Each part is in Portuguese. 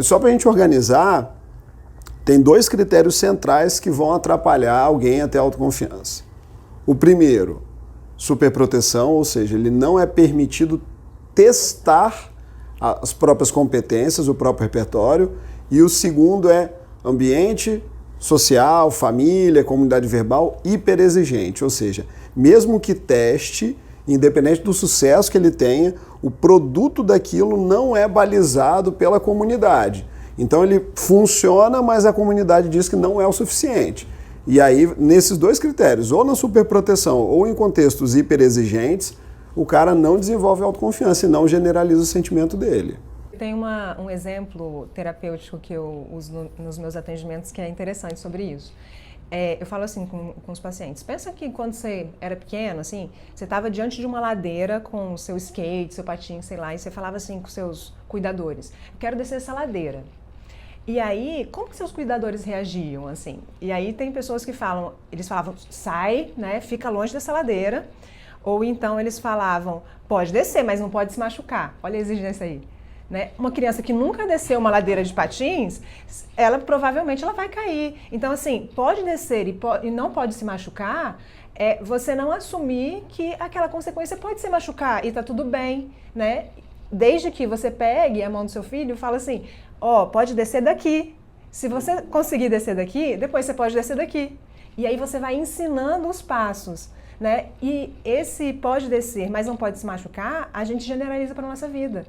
Só para a gente organizar, tem 2 critérios centrais que vão atrapalhar alguém a ter autoconfiança. O primeiro, superproteção, ou seja, ele não é permitido testar as próprias competências, o próprio repertório. E o segundo é ambiente social, família, comunidade verbal hiperexigente, ou seja, mesmo que teste, independente do sucesso que ele tenha, o produto daquilo não é balizado pela comunidade. Então ele funciona, mas a comunidade diz que não é o suficiente. E aí, nesses 2 critérios, ou na superproteção ou em contextos hiperexigentes, o cara não desenvolve autoconfiança e não generaliza o sentimento dele. Tem um exemplo terapêutico que eu uso nos meus atendimentos que é interessante sobre isso. Eu falo assim com os pacientes, pensa que quando você era pequeno, assim, você estava diante de uma ladeira com o seu skate, seu patinho, sei lá, e você falava assim com seus cuidadores, quero descer essa ladeira. E aí, como que seus cuidadores reagiam, assim? E aí tem pessoas que falam, eles falavam, sai, né, fica longe dessa ladeira, ou então eles falavam, pode descer, mas não pode se machucar. Olha a exigência aí. Né? Uma criança que nunca desceu uma ladeira de patins, ela provavelmente ela vai cair. Então, assim, pode descer e não pode se machucar, você não assumir que aquela consequência pode se machucar e tá tudo bem, né? Desde que você pegue a mão do seu filho e fala assim, pode descer daqui. Se você conseguir descer daqui, depois você pode descer daqui. E aí você vai ensinando os passos, né? E esse pode descer, mas não pode se machucar, a gente generaliza para nossa vida.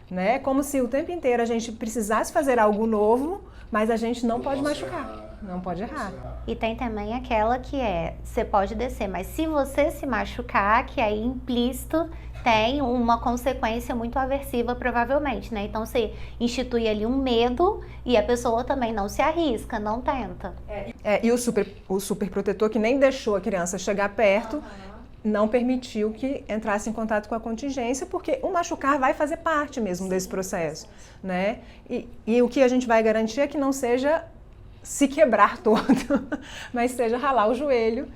Né? Como se o tempo inteiro a gente precisasse fazer algo novo, mas a gente não pode machucar, não pode errar. E tem também aquela que você pode descer, mas se você se machucar, que aí implícito tem uma consequência muito aversiva provavelmente, né? Então você institui ali um medo e a pessoa também não se arrisca, não tenta. E o superprotetor que nem deixou a criança chegar perto, não permitiu que entrasse em contato com a contingência, porque o machucar vai fazer parte mesmo desse processo, né? E o que a gente vai garantir é que não seja se quebrar todo, mas seja ralar o joelho,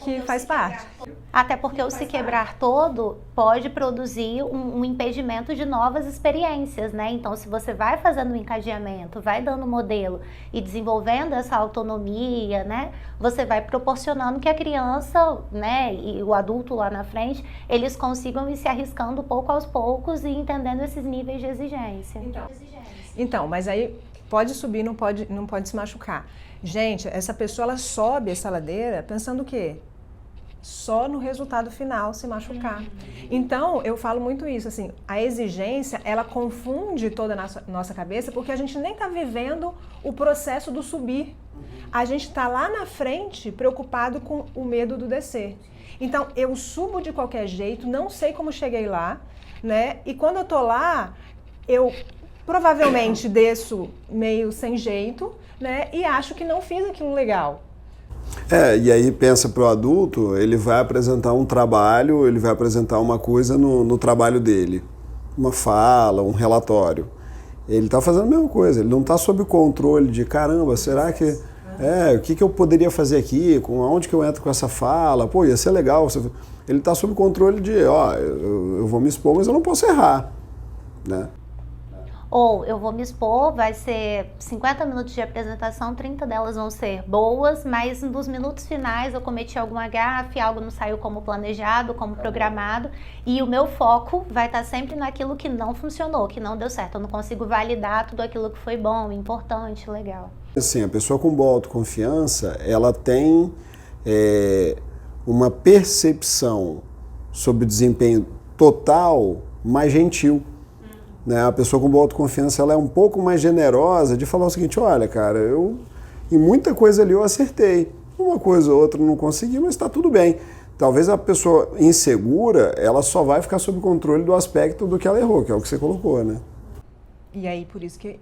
que faz parte. Até porque o se quebrar todo pode produzir um impedimento de novas experiências, né? Então, se você vai fazendo um encadeamento, vai dando modelo e desenvolvendo essa autonomia, né? Você vai proporcionando que a criança, né, e o adulto lá na frente, eles consigam ir se arriscando pouco aos poucos e entendendo esses níveis de exigência. Então, mas aí pode subir, não pode se machucar. Gente, essa pessoa ela sobe essa ladeira pensando o quê? Só no resultado final se machucar. Então, eu falo muito isso, assim, a exigência, ela confunde toda a nossa cabeça porque a gente nem está vivendo o processo do subir. A gente está lá na frente preocupado com o medo do descer. Então, eu subo de qualquer jeito, não sei como cheguei lá, né? E quando eu tô lá, eu provavelmente desço meio sem jeito, né? E acho que não fiz aquilo legal. E aí pensa para o adulto, ele vai apresentar um trabalho, ele vai apresentar uma coisa no trabalho dele. Uma fala, um relatório. Ele está fazendo a mesma coisa, ele não está sob o controle de, caramba, será que... o que eu poderia fazer aqui? Onde que eu entro com essa fala? Pô, ia ser legal. Ele está sob o controle de, eu vou me expor, mas eu não posso errar, né? Ou eu vou me expor, vai ser 50 minutos de apresentação, 30 delas vão ser boas, mas nos minutos finais eu cometi alguma gafe, algo não saiu como planejado, como programado, e o meu foco vai estar sempre naquilo que não funcionou, que não deu certo. Eu não consigo validar tudo aquilo que foi bom, importante, legal. Assim, a pessoa com boa autoconfiança, ela tem uma percepção sobre o desempenho total mais gentil. Né? A pessoa com boa autoconfiança ela é um pouco mais generosa de falar o seguinte, olha, cara, em muita coisa ali eu acertei, uma coisa ou outra não consegui, mas está tudo bem. Talvez a pessoa insegura, ela só vai ficar sob controle do aspecto do que ela errou, que é o que você colocou, né? E aí, por isso que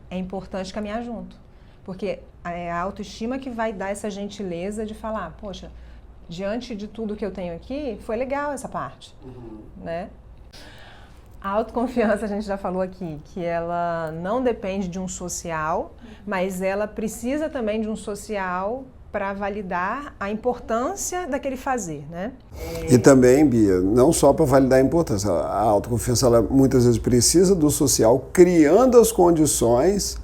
é importante caminhar junto, porque é a autoestima que vai dar essa gentileza de falar, poxa, diante de tudo que eu tenho aqui, foi legal essa parte, né? A autoconfiança, a gente já falou aqui, que ela não depende de um social, mas ela precisa também de um social para validar a importância daquele fazer, né? E também, Bia, não só para validar a importância, a autoconfiança ela muitas vezes precisa do social criando as condições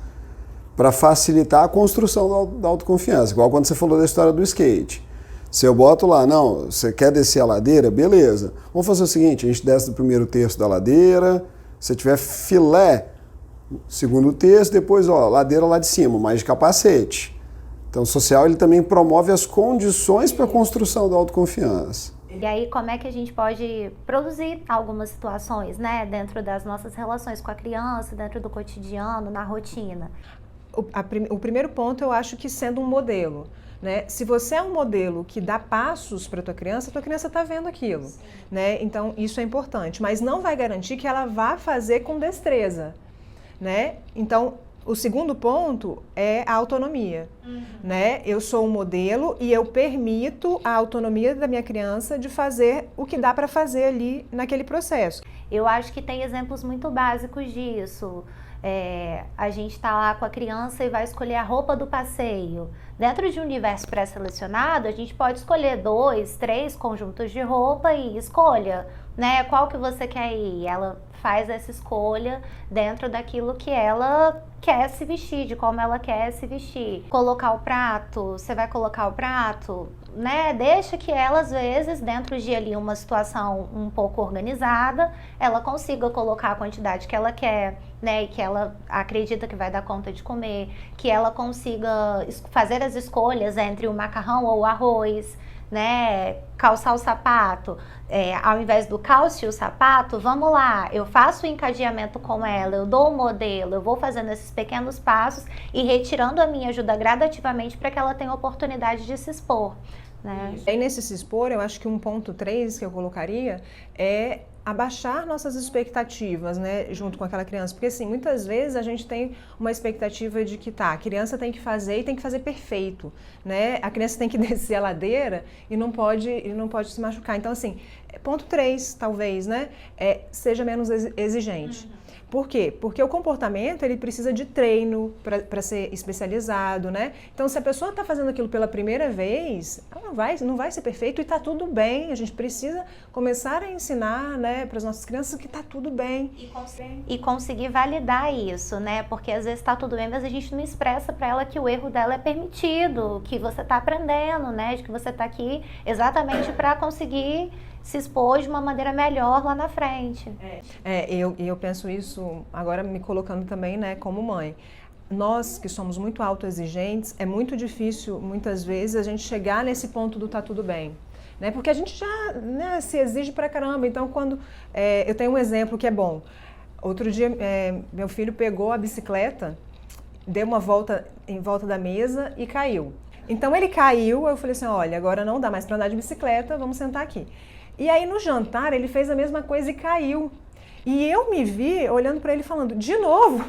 para facilitar a construção da autoconfiança. Igual quando você falou da história do skate. Se eu boto lá, não, você quer descer a ladeira? Beleza. Vamos fazer o seguinte, a gente desce do primeiro terço da ladeira, se tiver filé, segundo terço, depois, ó, ladeira lá de cima, mas de capacete. Então, o social ele também promove as condições para a construção da autoconfiança. E aí, como é que a gente pode produzir algumas situações, né, dentro das nossas relações com a criança, dentro do cotidiano, na rotina? O primeiro ponto, eu acho que sendo um modelo, né? Se você é um modelo que dá passos para a tua criança está vendo aquilo, né? Então, isso é importante, mas não vai garantir que ela vá fazer com destreza, né? Então, o segundo ponto é a autonomia, né? Eu sou um modelo e eu permito a autonomia da minha criança de fazer o que dá para fazer ali naquele processo. Eu acho que tem exemplos muito básicos disso. A gente está lá com a criança e vai escolher a roupa do passeio. Dentro de um universo pré-selecionado, a gente pode escolher 2, 3 conjuntos de roupa e escolha, né? Qual que você quer ir? Ela faz essa escolha dentro daquilo que ela quer se vestir, de como ela quer se vestir. Colocar o prato, você vai colocar o prato, né? Deixa que ela, às vezes, dentro de ali uma situação um pouco organizada, ela consiga colocar a quantidade que ela quer, né? E que ela acredita que vai dar conta de comer, que ela consiga fazer as escolhas entre o macarrão ou o arroz, né? Calçar o sapato, ao invés do calce o sapato, vamos lá, eu faço o encadeamento com ela, eu dou o modelo, eu vou fazendo esses pequenos passos e retirando a minha ajuda gradativamente para que ela tenha oportunidade de se expor, né? E nesse se expor, eu acho que um ponto 3 que eu colocaria é abaixar nossas expectativas, né, junto com aquela criança, porque assim, muitas vezes a gente tem uma expectativa de que a criança tem que fazer e tem que fazer perfeito, né, a criança tem que descer a ladeira e não pode se machucar, então assim, ponto 3 talvez, né, seja menos exigente. Por quê? Porque o comportamento ele precisa de treino para ser especializado, né? Então, se a pessoa está fazendo aquilo pela primeira vez, ela não vai ser perfeito e está tudo bem. A gente precisa começar a ensinar, né, para as nossas crianças que está tudo bem. E conseguir validar isso, né? Porque às vezes está tudo bem, mas a gente não expressa para ela que o erro dela é permitido, que você está aprendendo, né? De que você está aqui exatamente para conseguir se expor de uma maneira melhor lá na frente. Eu penso isso agora me colocando também, né, como mãe. Nós que somos muito autoexigentes, é muito difícil, muitas vezes, a gente chegar nesse ponto do tá tudo bem. Né? Porque a gente já, né, se exige pra caramba. Então, quando eu tenho um exemplo que é bom. Outro dia, meu filho pegou a bicicleta, deu uma volta em volta da mesa e caiu. Então, ele caiu, eu falei assim, olha, agora não dá mais para andar de bicicleta, vamos sentar aqui. E aí, no jantar, ele fez a mesma coisa e caiu. E eu me vi olhando para ele falando, de novo?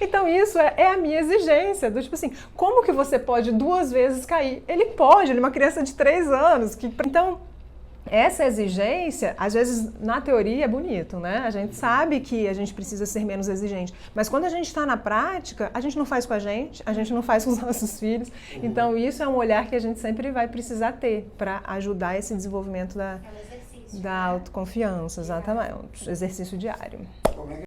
Então, isso é a minha exigência, do tipo assim, como que você pode 2 vezes cair? Ele pode, ele é uma criança de 3 anos. Então, essa exigência, às vezes, na teoria é bonito, né? A gente sabe que a gente precisa ser menos exigente, mas quando a gente está na prática, a gente não faz com a gente não faz com os nossos filhos. Então, isso é um olhar que a gente sempre vai precisar ter para ajudar esse desenvolvimento da autoconfiança, exatamente, um exercício diário.